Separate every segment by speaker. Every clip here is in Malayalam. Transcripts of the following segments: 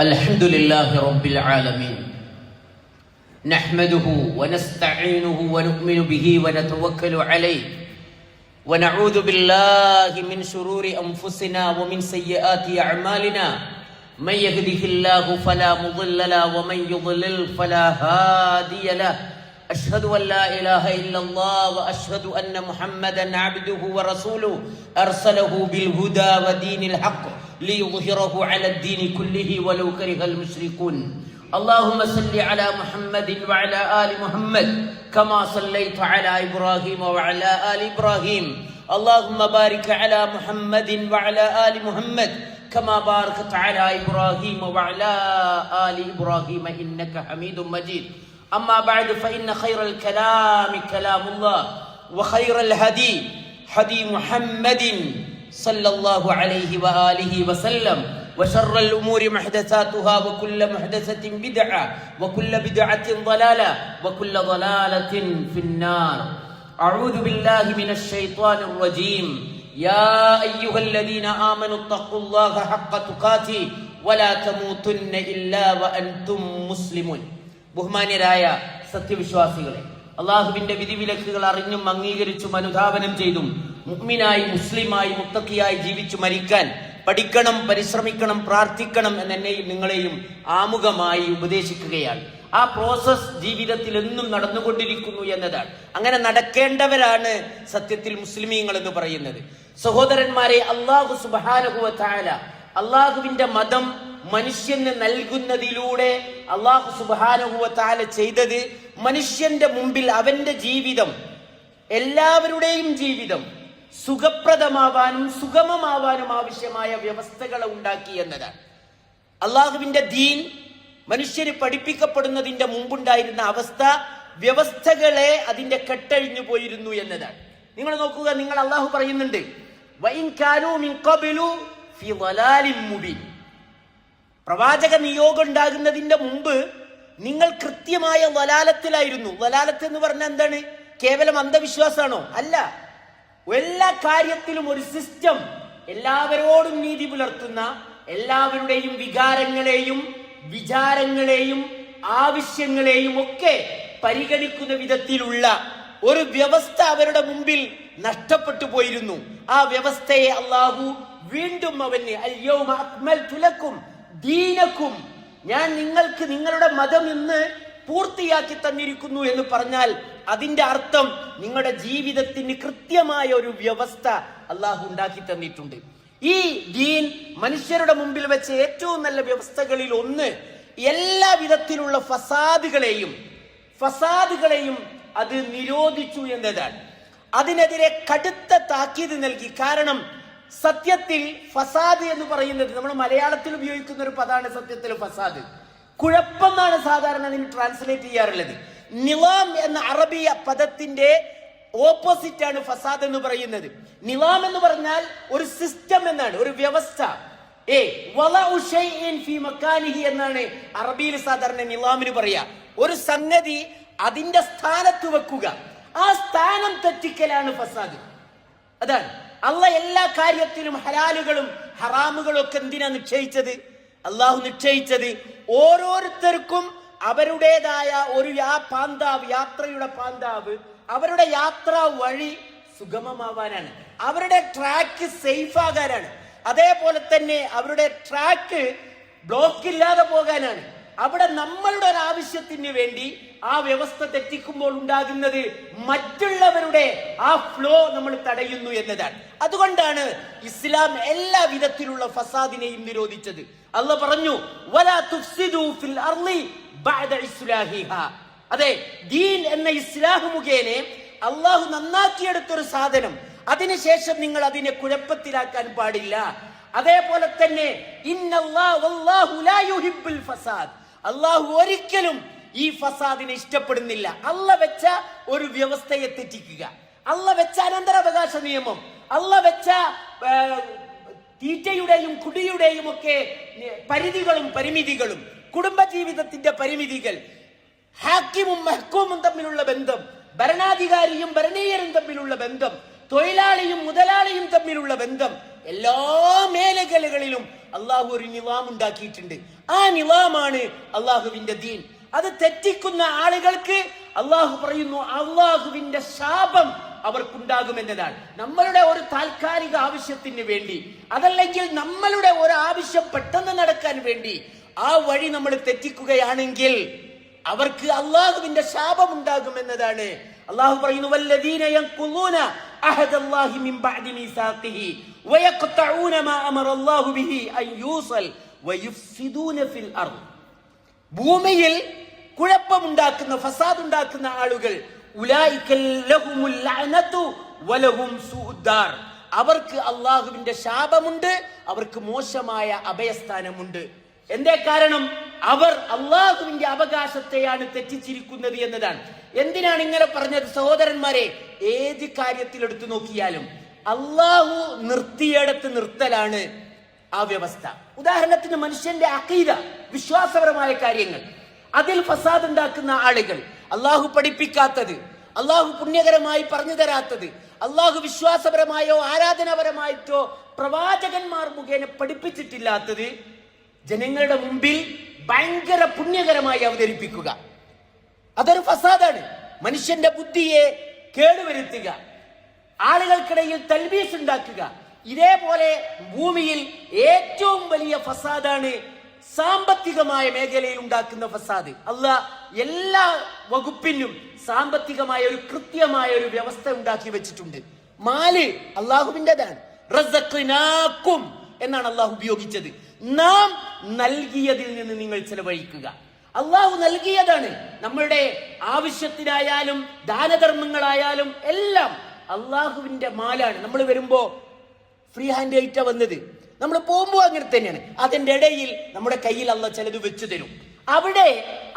Speaker 1: الحمد لله رب العالمين نحمده ونستعينه ونؤمن به ونتوكل عليه ونعوذ بالله من شرور أنفسنا ومن سيئات أعمالنا من يهده الله فلا مضل له ومن يضلل فلا هادي له أشهد أن لا إله إلا الله وأشهد أن محمدا عبده ورسوله أرسله بالهدى ودين الحق ليظهره على الدين كله ولو كره المشركون اللهم صل على محمد وعلى آل محمد كما صليت على إبراهيم وعلى آل إبراهيم اللهم بارك على محمد وعلى آل محمد كما باركت على إبراهيم وعلى آل إبراهيم إنك حميد مجيد أما بعد فإن خير الكلام كلام الله وخير الهدي هدي محمد صلى الله عليه وآله وسلم وشر الأمور محدثاتها وكل محدثة بدعة وكل بدعة ضلالة وكل ضلالة في النار أعوذ بالله من الشيطان الرجيم يا أيها الذين آمنوا اتقوا الله حق تقاته ولا تموتن إلا وأنتم مسلمون ബഹുമാന്യരായ സത്യവിശ്വാസികളെ, അള്ളാഹുവിന്റെ വിധിവിലക്കുകൾ അറിഞ്ഞും അംഗീകരിച്ചും അനുധാവനം ചെയ്തും മുഅ്മിനായി മുസ്ലിമായി മുത്തഖിയായി ജീവിച്ചു മരിക്കാൻ പഠിക്കണം, പരിശ്രമിക്കണം, പ്രാർത്ഥിക്കണം എന്നെന്നെയും നിങ്ങളെയും ആമുഖമായി ഉപദേശിക്കുകയാണ്. ആ പ്രോസസ് ജീവിതത്തിൽ എന്നും നടന്നുകൊണ്ടിരിക്കുന്നു എന്നതാണ്. അങ്ങനെ നടക്കേണ്ടവരാണ് സത്യത്തിൽ മുസ്ലിമീങ്ങൾ എന്ന് പറയുന്നത്. സഹോദരന്മാരെ, അല്ലാഹു സുബ്ഹാനഹു വ തആല അള്ളാഹുവിന്റെ മതം മനുഷ്യന് നൽകുന്നതിലൂടെ അല്ലാഹു സുബ്ഹാനഹു വ തആല ചെയ്തത് മനുഷ്യന്റെ മുമ്പിൽ അവന്റെ ജീവിതം, എല്ലാവരുടെയും ജീവിതം സുഖപ്രദമാവാനും സുഗമമാവാനും ആവശ്യമായ വ്യവസ്ഥകളെ ഉണ്ടാക്കി എന്നതാണ്. അള്ളാഹുവിന്റെ ദീൻ മനുഷ്യന് പഠിപ്പിക്കപ്പെടുന്നതിന്റെ മുമ്പുണ്ടായിരുന്ന അവസ്ഥ, വ്യവസ്ഥകളെ അതിന്റെ കെട്ടഴിഞ്ഞു പോയിരുന്നു എന്നതാണ്. നിങ്ങൾ നോക്കുക, നിങ്ങൾ അള്ളാഹു പറയുന്നുണ്ട് വഇൻ കാനൂ മിൻ ഖബ്ലു ഫീ ളലാലിൻ മുബീൻ. പ്രവാചക നിയോഗം ഉണ്ടാകുന്നതിന്റെ മുമ്പ് നിങ്ങൾ കൃത്യമായ വലാലത്തിലായിരുന്നു. വലാലത്ത് എന്ന് പറഞ്ഞാൽ എന്താണ്? കേവലം അന്ധവിശ്വാസമാണോ? അല്ല. എല്ലാ കാര്യത്തിലും ഒരു സിസ്റ്റം, എല്ലാവരോടും നീതി പുലർത്തുന്ന, എല്ലാവരുടെയും വികാരങ്ങളെയും വിചാരങ്ങളെയും ആവശ്യങ്ങളെയും ഒക്കെ പരിഗണിക്കുന്ന വിധത്തിലുള്ള ഒരു വ്യവസ്ഥ അവരുടെ മുമ്പിൽ നഷ്ടപ്പെട്ടു പോയിരുന്നു. ആ വ്യവസ്ഥയെ അല്ലാഹു വീണ്ടും അവന് അൽയൗമ അക്മൽതു ലക്കും ദീനക്കും, ഞാൻ നിങ്ങൾക്ക് നിങ്ങളുടെ മതം ഇന്ന് പൂർത്തിയാക്കി തന്നിരിക്കുന്നു എന്ന് പറഞ്ഞാൽ അതിന്റെ അർത്ഥം നിങ്ങളുടെ ജീവിതത്തിന് കൃത്യമായ ഒരു വ്യവസ്ഥ അള്ളാഹു ഉണ്ടാക്കി തന്നിട്ടുണ്ട്. ഈ ദീൻ മനുഷ്യരുടെ മുമ്പിൽ വെച്ച ഏറ്റവും നല്ല വ്യവസ്ഥകളിൽ ഒന്ന്, എല്ലാ വിധത്തിലുള്ള ഫസാദുകളെയും അത് നിരോധിച്ചു എന്നതാണ്. അതിനെതിരെ കടുത്ത താക്കീത് നൽകി. കാരണം സത്യത്തിൽ ഫസാദ് എന്ന് പറയുന്നത് നമ്മൾ മലയാളത്തിൽ ഉപയോഗിക്കുന്ന ഒരു പദമാണ്. സത്യത്തിൽ ഫസാദ് കുഴപ്പം എന്നാണ് സാധാരണ അതിന് ട്രാൻസ്ലേറ്റ് ചെയ്യാറുള്ളത്. നിലാം എന്ന അറബി പദത്തിന്റെ ഓപ്പോസിറ്റ് ആണ് ഫസാദ് എന്ന് പറയുന്നത്. നിലാം എന്ന് പറഞ്ഞാൽ ഒരു സിസ്റ്റം എന്നാണ്, ഒരു വ്യവസ്ഥ. വളഉ ശൈഇൻ ഫീ മക്കാനിഹി എന്നാണ് അറബിയിൽ സാധാരണ നിലാമിന് പറയാ. ഒരു സംഗതി അതിന്റെ സ്ഥാനത്ത് വെക്കുക, ആ സ്ഥാനം തെറ്റിക്കലാണ് ഫസാദ്. അതാണ് അള്ളാഹ് എല്ലാ കാര്യത്തിലും ഹലാലുകളും ഹറാമുകളും ഒക്കെ എന്തിനാ നിശ്ചയിച്ചത്? അള്ളാഹു നിശ്ചയിച്ചത് ഓരോരുത്തർക്കും അവരുടേതായ ഒരു യാത്രയുടെ പാന്താവ്, അവരുടെ യാത്രാ വഴി സുഗമമാവാനാണ്, അവരുടെ ട്രാക്ക് സേഫ് ആകാനാണ്. അതേപോലെ തന്നെ അവരുടെ ട്രാക്ക് ബ്ലോക്ക് ഇല്ലാതെ പോകാനാണ്. അവിടെ നമ്മളുടെ ഒരു ആവശ്യത്തിന് വേണ്ടി ആ വ്യവസ്ഥ തെറ്റിക്കുമ്പോൾ ഉണ്ടാകുന്നത് മറ്റുള്ളവരുടെ ആ ഫ്ലോ നമ്മൾ തടയുന്നു എന്നതാണ്. അതുകൊണ്ടാണ് ഇസ്ലാം എല്ലാ വിധത്തിലുള്ള ഫസാദിനെയും നിരോധിച്ചത്. അല്ലാഹു പറഞ്ഞു വലാ തുഫ്സിദു ഫിൽ അർളി ബഅദ ഇസ്ലാഹിഹാ. അതെ, ദീൻ എന്ന ഇസ്ലാഹ് മുഖേന അള്ളാഹു നന്നാക്കിയെടുത്തൊരു സാധനം, അതിനുശേഷം നിങ്ങൾ അതിനെ കുഴപ്പത്തിലാക്കാൻ പാടില്ല. അതേപോലെ തന്നെ ഇന്നല്ലാഹു വല്ലാഹു ലാ യുഹിബ്ബുൽ ഫസാദ്, അള്ളാഹു ഒരിക്കലും ഈ ഫസാദിനെ ഇഷ്ടപ്പെടുന്നില്ല. അള്ളാഹ് വെച്ച ഒരു വ്യവസ്ഥയെ തെറ്റിക്കുക, അള്ളാഹ് വെച്ച അനന്തരാവകാശ നിയമം, അള്ളാഹ് വെച്ച തീറ്റയുടെയും കുടിയുടെയും ഒക്കെ പരിധികളും പരിമിതികളും, കുടുംബജീവിതത്തിന്റെ പരിമിതികൾ, ഹാക്കിമും മഹ്കൂമും തമ്മിലുള്ള ബന്ധം, ഭരണാധികാരിയും ഭരണീയരും തമ്മിലുള്ള ബന്ധം, തൊഴിലാളിയും മുതലാളിയും തമ്മിലുള്ള ബന്ധം, എല്ലാ മേഖലകളിലും അള്ളാഹു ഒരു നിവാം ഉണ്ടാക്കിയിട്ടുണ്ട്. ആ നിവാമാണ് അള്ളാഹുവിന്റെ ദീൻ. അത് തെറ്റിക്കുന്ന ആളുകൾക്ക് അള്ളാഹു പറയുന്നു അള്ളാഹുവിന്റെ ശാപം അവർക്കുണ്ടാകുമെന്നതാണ്. നമ്മളുടെ ഒരു താൽക്കാലിക ആവശ്യത്തിന് വേണ്ടി, അതല്ലെങ്കിൽ നമ്മളുടെ ഒരു ആവശ്യം പെട്ടെന്ന് നടക്കാൻ വേണ്ടി ആ വഴി നമ്മൾ തെറ്റിക്കുകയാണെങ്കിൽ അവർക്ക് അള്ളാഹുവിന്റെ ശാപം ഉണ്ടാകുമെന്നതാണ്. അള്ളാഹു പറയുന്നു വല്ലദീന യൻഖുദൂന അഹദല്ലാഹി മിൻ ബഅദി മീസാഖിഹി വയഖ്തഊന മാ അമറല്ലാഹു ബിഹി അൻ യൂസൽ വയുഫ്സിദൂന ഫിൽ അർദ്. ഭൂമിയിൽ കുഴപ്പമുണ്ടാക്കുന്ന, ഫസാദ് ഉണ്ടാക്കുന്ന ആളുകൾ ഉലൈക ലഹുമുൽ ലഅനതു വലഹും സൂഉദ്ദാർ. അവർക്ക് അള്ളാഹുവിന്റെ ശാപമുണ്ട്, അവർക്ക് മോശമായ അഭയസ്ഥാനമുണ്ട്. എന്തേ കാരണം? അവർ അള്ളാഹുവിന്റെ അവകാശത്തെയാണ് തെറ്റിച്ചിരിക്കുന്നത് എന്നതാണ്. എന്തിനാണ് ഇങ്ങനെ പറഞ്ഞത് സഹോദരന്മാരെ? ഏത് കാര്യത്തിൽ എടുത്തു നോക്കിയാലും അള്ളാഹു നിർത്തിയിടത്ത് നിർത്തലാണ് ആ വ്യവസ്ഥ. ഉദാഹരണത്തിന് മനുഷ്യന്റെ അഖീദ, വിശ്വാസപരമായ കാര്യങ്ങൾ, അതിൽ ഫസാദ് ഉണ്ടാക്കുന്ന ആളുകൾ, അള്ളാഹു പഠിപ്പിക്കാത്തത്, അള്ളാഹു പുണ്യകരമായി പറഞ്ഞു തരാത്തത്, അള്ളാഹു വിശ്വാസപരമായോ ആരാധനാപരമായിട്ടോ പ്രവാചകന്മാർ മുഖേന പഠിപ്പിച്ചിട്ടില്ലാത്തത് ജനങ്ങളുടെ മുമ്പിൽ ഭയങ്കര പുണ്യകരമായി അവതരിപ്പിക്കുക, അതൊരു ഫസാദാണ്. മനുഷ്യന്റെ ബുദ്ധിയെ കേടുവരുത്തുക, ആളുകൾക്കിടയിൽ തൽബീസ് ഉണ്ടാക്കുക. ഇതേപോലെ ഭൂമിയിൽ ഏറ്റവും വലിയ ഫസാദാണ് സാമ്പത്തികമായ മേഖലയിൽ ഉണ്ടാക്കുന്ന ഫസാദ്. അല്ലാഹ് എല്ലാ വകുപ്പിനും സാമ്പത്തികമായ ഒരു കൃത്യമായ ഒരു വ്യവസ്ഥ ഉണ്ടാക്കി വെച്ചിട്ടുണ്ട്. മാല് അള്ളാഹുവിൻ്റെതാണ്. റസഖ്നാക്കും എന്നാണ് അള്ളാഹു ഉപയോഗിച്ചത്. നാം നൽകിയതിൽ നിന്ന് നിങ്ങൾ ചെലവഴിക്കുക. അള്ളാഹു നൽകിയതാണ്. നമ്മളുടെ ആവശ്യത്തിനായാലും ദാനധർമ്മങ്ങളായാലും എല്ലാം അള്ളാഹുവിന്റെ മാലാണ്. നമ്മൾ വരുമ്പോ ഫ്രീ ഹാൻഡ് ആയിട്ടാ വന്നത്, നമ്മൾ പോകുമ്പോൾ അങ്ങനെ തന്നെയാണ്. അതിന്റെ ഇടയിൽ നമ്മുടെ കയ്യിൽ അള്ളാഹ് ചിലത് വെച്ചു തരും. അവിടെ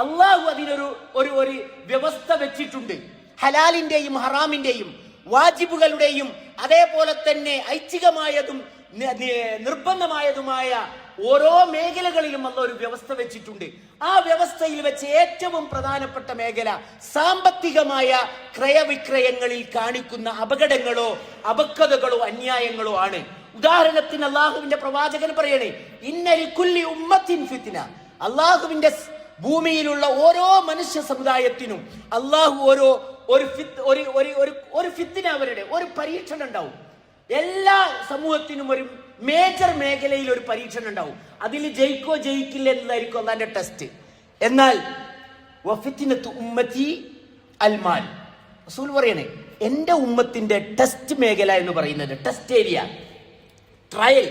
Speaker 1: അള്ളാഹു അതിനൊരു ഒരു വ്യവസ്ഥ വെച്ചിട്ടുണ്ട്. ഹലാലിന്റെയും ഹറാമിന്റെയും വാജിബുകളുടെയും അതേപോലെ തന്നെ ഐച്ഛികമായതും നിർബന്ധമായതുമായ ഓരോ മേഖലകളിലും അള്ള ഒരു വ്യവസ്ഥ വെച്ചിട്ടുണ്ട്. ആ വ്യവസ്ഥയിൽ വെച്ച് ഏറ്റവും പ്രധാനപ്പെട്ട മേഖല സാമ്പത്തികമായ ക്രയവിക്രയങ്ങളിൽ കാണിക്കുന്ന അപകടങ്ങളോ അപക്വതകളോ അന്യായങ്ങളോ ആണ്. ഉദാഹരണത്തിന് അള്ളാഹുവിന്റെ പ്രവാചകൻ പറയണേ, ഇന്നലി കുല്ലി ഉമ്മത്തിൻ ഫിത്ന. അള്ളാഹുവിന്റെ ഭൂമിയിലുള്ള ഓരോ മനുഷ്യ സമുദായത്തിനും അള്ളാഹു ഒരു ഫിത്ന, അവരുടെ ഒരു പരീക്ഷണം ഉണ്ടാവും. എല്ലാ സമൂഹത്തിനും ഒരു മേജർ മേഖലയിൽ ഒരു പരീക്ഷണം ഉണ്ടാവും. അതിൽ ജയിക്കോ ജയിക്കില്ല എന്നതായിരിക്കും അള്ളാന്റെ ടെസ്റ്റ്. എന്നാൽ ഉമ്മത്തി അൽമാൽ, റസൂൽ പറയണേ, എന്റെ ഉമ്മത്തിന്റെ ടെസ്റ്റ് മേഖല എന്ന് പറയുന്നത്, ടെസ്റ്റ് ഏരിയ, ട്രയൽ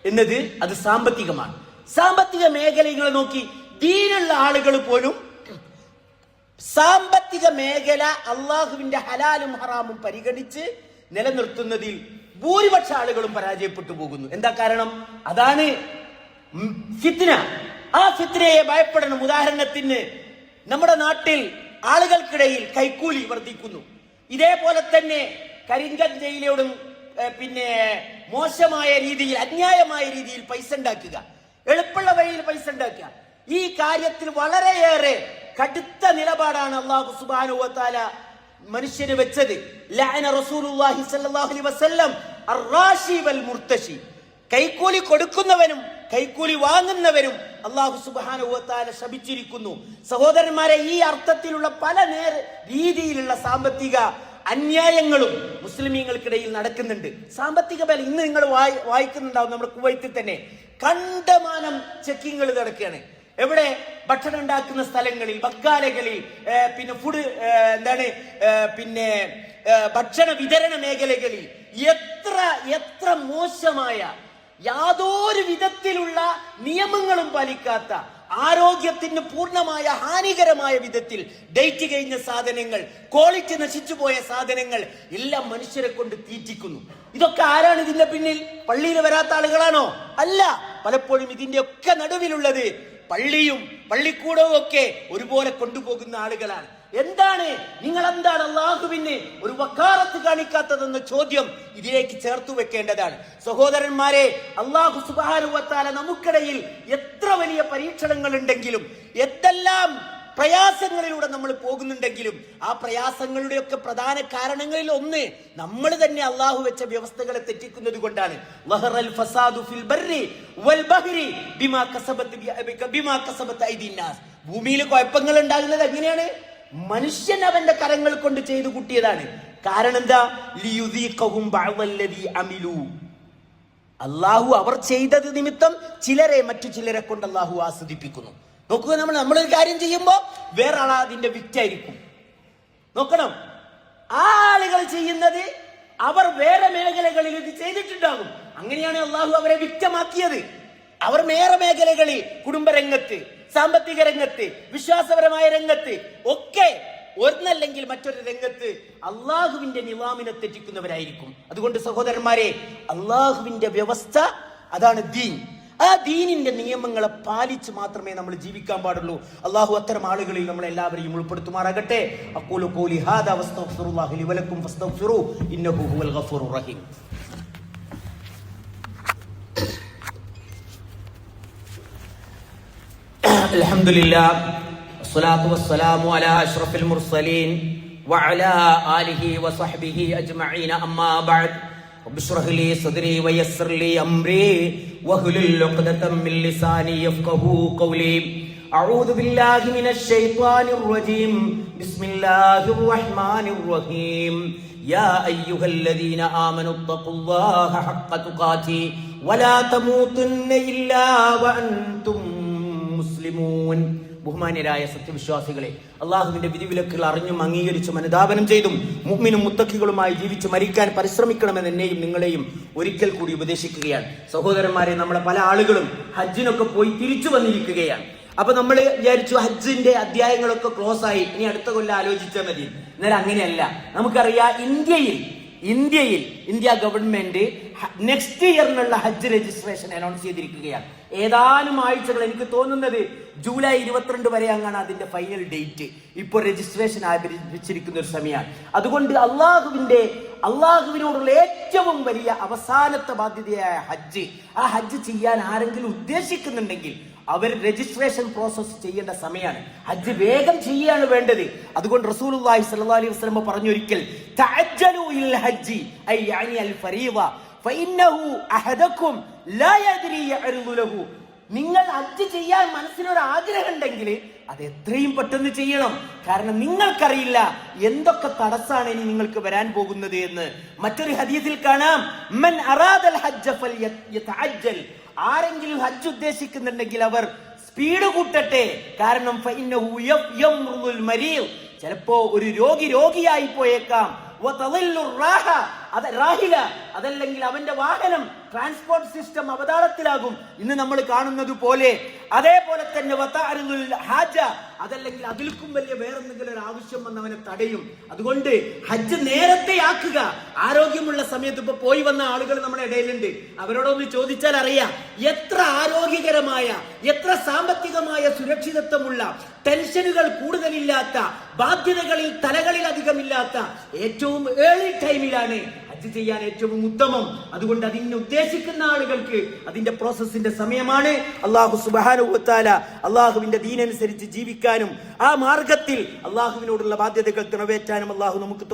Speaker 1: എന്നത് അത് സാമ്പത്തികമാണ്. സാമ്പത്തിക മേഖലകളെ നോക്കി ദീനുള്ള ആളുകൾ പോലും സാമ്പത്തിക മേഖല അള്ളാഹുവിന്റെ ഹലാലും ഹറാമും പരിഗണിച്ച് നിലനിർത്തുന്നതിൽ ഭൂരിപക്ഷ ആളുകളും പരാജയപ്പെട്ടു പോകുന്നു. എന്താ കാരണം? അതാണ് ഫിത്ന. ആ ഫിത്നയെ ഭയപ്പെടണം. ഉദാഹരണത്തിന് നമ്മുടെ നാട്ടിൽ ആളുകൾക്കിടയിൽ കൈക്കൂലി വർദ്ധിക്കുന്നു. ഇതേപോലെ തന്നെ കരിങ്കഞ്ചയിലോടും പിന്നെ മോശമായ രീതിയിൽ, അന്യായമായ രീതിയിൽ പൈസ ഉണ്ടാക്കുക, എളുപ്പമുള്ള വഴിയിൽ പൈസ ഉണ്ടാക്കുക. ഈ കാര്യത്തിൽ വളരെയേറെ കടുത്ത നിലപാടാണ് അല്ലാഹു സുബ്ഹാനഹു വ തആല മനുഷ്യന് വെച്ചത്. ലഅന റസൂലുള്ളാഹി സ്വല്ലല്ലാഹു അലൈഹി വസല്ലം അർറാശി വൽ മുർതശി. കൈക്കൂലി കൊടുക്കുന്നവനും കൈക്കൂലി വാങ്ങുന്നവരും അല്ലാഹു സുബ്ഹാനഹു വ തആല ശപിച്ചിരിക്കുന്നു. സഹോദരന്മാരെ, ഈ അർത്ഥത്തിലുള്ള പല രീതിയിലുള്ള സാമ്പത്തിക അന്യായങ്ങളും മുസ്ലിമീങ്ങൾക്കിടയിൽ നടക്കുന്നുണ്ട്. സാമ്പത്തിക ബലം ഇന്ന് നിങ്ങൾ വായിക്കുന്നുണ്ടാവും. നമ്മുടെ കുവൈത്തിൽ തന്നെ കണ്ടമാനം ചെക്കിങ്ങുകൾ നടക്കുകയാണ്. എവിടെ? ഭക്ഷണം ഉണ്ടാക്കുന്ന സ്ഥലങ്ങളിൽ, ബക്കാലകളിൽ, പിന്നെ ഫുഡ് പിന്നെ ഭക്ഷണ വിതരണ മേഖലകളിൽ എത്ര മോശമായ, യാതൊരു വിധത്തിലുള്ള നിയമങ്ങളും പാലിക്കാത്ത, ആരോഗ്യത്തിന് പൂർണ്ണമായ ഹാനികരമായ വിധത്തിൽ ഡേറ്റ് കഴിഞ്ഞ സാധനങ്ങൾ, ക്വാളിറ്റി നശിച്ചുപോയ സാധനങ്ങൾ എല്ലാം മനുഷ്യരെ കൊണ്ട് തീറ്റിക്കുന്നു. ഇതൊക്കെ ആരാണ് ഇതിന്റെ പിന്നിൽ? പള്ളിയിൽ വരാത്ത ആളുകളാണോ? അല്ല. പലപ്പോഴും ഇതിന്റെ ഒക്കെ നടുവിലുള്ളത് പള്ളിയും പള്ളിക്കൂടവും ഒക്കെ ഒരുപോലെ കൊണ്ടുപോകുന്ന ആളുകളാണ്. എന്താണ് അള്ളാഹുവിന് ഒരു വക്കാറത്ത് കാണിക്കാത്തതെന്ന ചോദ്യം ഇതിലേക്ക് ചേർത്തു വെക്കേണ്ടതാണ്. സഹോദരന്മാരെ, അല്ലാഹു സുബ്ഹാനഹു വ തആല നമുക്കിടയിൽ എത്ര വലിയ പരീക്ഷണങ്ങൾ ഉണ്ടെങ്കിലും, എന്തെല്ലാം
Speaker 2: പ്രയാസങ്ങളിലൂടെ നമ്മൾ പോകുന്നുണ്ടെങ്കിലും ആ പ്രയാസങ്ങളുടെയൊക്കെ പ്രധാന കാരണങ്ങളിൽ ഒന്ന് നമ്മൾ തന്നെ അള്ളാഹു വെച്ച വ്യവസ്ഥകളെ തെറ്റിക്കുന്നത് കൊണ്ടാണ്. ഭൂമിയിൽ കുഴപ്പങ്ങൾ ഉണ്ടാകുന്നത് എങ്ങനെയാണ്? മനുഷ്യൻ അവന്റെ കരങ്ങൾ കൊണ്ട് ചെയ്തു കൂട്ടിയതാണ്. കാരണം എന്താ? അള്ളാഹു അവർ ചെയ്തത് നിമിത്തം മറ്റു ചിലരെ കൊണ്ട് അള്ളാഹു ആസ്വദിപ്പിക്കുന്നു. നോക്കുക, നമ്മളൊരു കാര്യം ചെയ്യുമ്പോ വേറെ ആൾ അതിന്റെ വിറ്റായിരിക്കും. നോക്കണം, ആ ആളുകൾ ചെയ്യുന്നത് അവർ വേറെ മേഖലകളിൽ ഇത് ചെയ്തിട്ടുണ്ടാകും. അങ്ങനെയാണ് അള്ളാഹു അവരെ വിക്തമാക്കിയത്. അവർ വേറെ മേഖലകളിൽ, കുടുംബരംഗത്ത്, സാമ്പത്തിക രംഗത്ത്, വിശ്വാസപരമായ രംഗത്ത് ഒക്കെ ഒന്നല്ലെങ്കിൽ മറ്റൊരു രംഗത്ത് അള്ളാഹുവിന്റെ നിവാമിനെ തെറ്റിക്കുന്നവരായിരിക്കും. അതുകൊണ്ട് സഹോദരന്മാരെ, അള്ളാഹുവിന്റെ വ്യവസ്ഥ അതാണ് ദീൻ. ആ ദീനിന്റെ നിയമങ്ങളെ പാലിച്ച് മാത്രമേ നമ്മൾ ജീവിക്കാൻ പാടുള്ളൂ. അള്ളാഹു അത്തരം ആളുകളിൽ നമ്മളെല്ലാവരെയും ഉൾപ്പെടുത്തുമാറാകട്ടെ. അഖൂലു ഖൗലി ഹാദാ വസ്തഗ്ഫിറുല്ലാഹ ലി വലക്കും ഫസ്തഗ്ഫിറൂ ഇന്നഹു ഹുവൽ ഗഫൂറുർ റഹീം. അൽഹംദുലില്ലാഹ് വസ്സലാത്തു വസ്സലാമു അലാ അഷ്റഫിൽ മുർസലീൻ വഅലാ ആലിഹി വസഹ്ബിഹി അജ്മഈൻ. അമ്മാ ബഅദ്. اشرح لي صدري ويسر لي امري واحلل عقدة من لساني يفقهوا قولي. اعوذ بالله من الشيطان الرجيم. بسم الله الرحمن الرحيم. يا ايها الذين امنوا اتقوا الله حق تقاته ولا تموتن الا وانتم مسلمون. ബഹുമാന്യരായ സത്യവിശ്വാസികളെ, അള്ളാഹുവിന്റെ വിധിവിലക്കുകൾ അറിഞ്ഞും അംഗീകരിച്ചും അനുധാപനം ചെയ്തും മുഅ്മിനും മുത്തഖികളുമായി ജീവിച്ച് മരിക്കാൻ പരിശ്രമിക്കണമെന്ന് എന്നെയും നിങ്ങളെയും ഒരിക്കൽ കൂടി ഉപദേശിക്കുകയാണ്. സഹോദരന്മാരെ, നമ്മളെ പല ആളുകളും ഹജ്ജിനൊക്കെ പോയി തിരിച്ചു വന്നിരിക്കുകയാണ്. അപ്പൊ നമ്മൾ വിചാരിച്ചു ഹജ്ജിന്റെ അധ്യായങ്ങളൊക്കെ ക്ലോസ് ആയി, ഇനി അടുത്ത കൊല്ലം ആലോചിച്ചാൽ മതി. എന്നാൽ അങ്ങനെയല്ല. നമുക്കറിയാം, ഇന്ത്യ ഗവൺമെന്റ് നെക്സ്റ്റ് ഇയറിനുള്ള ഹജ്ജ് രജിസ്ട്രേഷൻ അനൗൺസ് ചെയ്തിരിക്കുകയാണ്. ഏതാനും ആഴ്ചകൾ, എനിക്ക് തോന്നുന്നത് ജൂലൈ 22 വരെ അങ്ങാണ് അതിന്റെ ഫൈനൽ ഡേറ്റ്. ഇപ്പോൾ രജിസ്ട്രേഷൻ ആരംഭിച്ചിരിക്കുന്ന ഒരു സമയമാണ്. അതുകൊണ്ട് അള്ളാഹുവിനോടുള്ള ഏറ്റവും വലിയ അവസാനത്തെ ബാധ്യതയായ ഹജ്ജ്, ആ ഹജ്ജ് ചെയ്യാൻ ആരെങ്കിലും ഉദ്ദേശിക്കുന്നുണ്ടെങ്കിൽ അവർ രജിസ്ട്രേഷൻ പ്രോസസ് ചെയ്യേണ്ട സമയമാണ്. ഹജ്ജ് വേഗം ചെയ്യാണ് വേണ്ടത്. അതുകൊണ്ട് റസൂലുള്ളാഹി സ്വല്ലല്ലാഹു അലൈഹി വസല്ലം പറഞ്ഞൊരിക്കൽ, തഅജ്ജലു ഇൽ ഹജ്ജി ഐ യഅനി അൽ ഫരീദ ഫഇന്നഹു അഹദകും ലാ യദ്രി യഅർദു ലഹു. നിങ്ങൾ ഹജ്ജ് ചെയ്യാൻ മനസ്സിനൊരു ആഗ്രഹം ഉണ്ടെങ്കിൽ അത് എത്രയും പെട്ടെന്ന് ചെയ്യണം. കാരണം നിങ്ങൾക്കറിയില്ല എന്തൊക്കെ തടസ്സാണ് ഇനി നിങ്ങൾക്ക് വരാൻ പോകുന്നത് എന്ന്. മറ്റൊരു ഹദീസിൽ കാണാം, മൻ അറാദൽ ഹജ്ജ ഫൽയതഅജ്ജൽ. ആരെങ്കിലും ഹജ്ജ് ഉദ്ദേശിക്കുന്നുണ്ടെങ്കിൽ അവർ സ്പീഡ് കൂട്ടട്ടെ. കാരണം ഫഇന്നഹു യംറുൽ മരീദ്. ചിലപ്പോ ഒരു രോഗിയായി പോയേക്കാം. അതല്ലെങ്കിൽ അവന്റെ വാഹനം, ട്രാൻസ്പോർട്ട് സിസ്റ്റം അവതാളത്തിലാകും, ഇന്ന് നമ്മൾ കാണുന്നത് പോലെ. അതേപോലെ തന്നെ അതല്ലെങ്കിൽ അതിൽക്കും വലിയ വേറെന്തെങ്കിലും ഒരു ആവശ്യം വന്നവനെ തടയും. അതുകൊണ്ട് ഹജ്ജ് നേരത്തെ ആക്കുക. ആരോഗ്യമുള്ള സമയത്ത് ഇപ്പൊ പോയി വന്ന ആളുകൾ നമ്മുടെ ഇടയിലുണ്ട്. അവരോടൊന്ന് ചോദിച്ചാൽ അറിയാം, എത്ര ആരോഗ്യകരമായ, എത്ര സാമ്പത്തികമായ സുരക്ഷിതത്വമുള്ള, ടെൻഷനുകൾ കൂടുതലില്ലാത്ത, ബാധ്യതകളിൽ തലകളിൽ അധികമില്ലാത്ത ഏറ്റവും ഏർലി ടൈമിലാണ് ഹജ്ജ് ചെയ്യാൻ ഏറ്റവും ഉത്തമം. അതുകൊണ്ട് അതിനെ ഉദ്ദേശിക്കുന്ന ആളുകൾക്ക് അതിന്റെ പ്രോസസ്സിന്റെ സമയമാണ്. അല്ലാഹു സുബ്ഹാനഹു വ തആല അല്ലാഹുവിന്റെ ദീനനുസരിച്ച് ജീവിക്കാനും ആ മാർഗത്തിൽ അല്ലാഹുവിനോടുള്ള ബാധ്യതകൾ നിറവേറ്റാനും അല്ലാഹു നമുക്ക്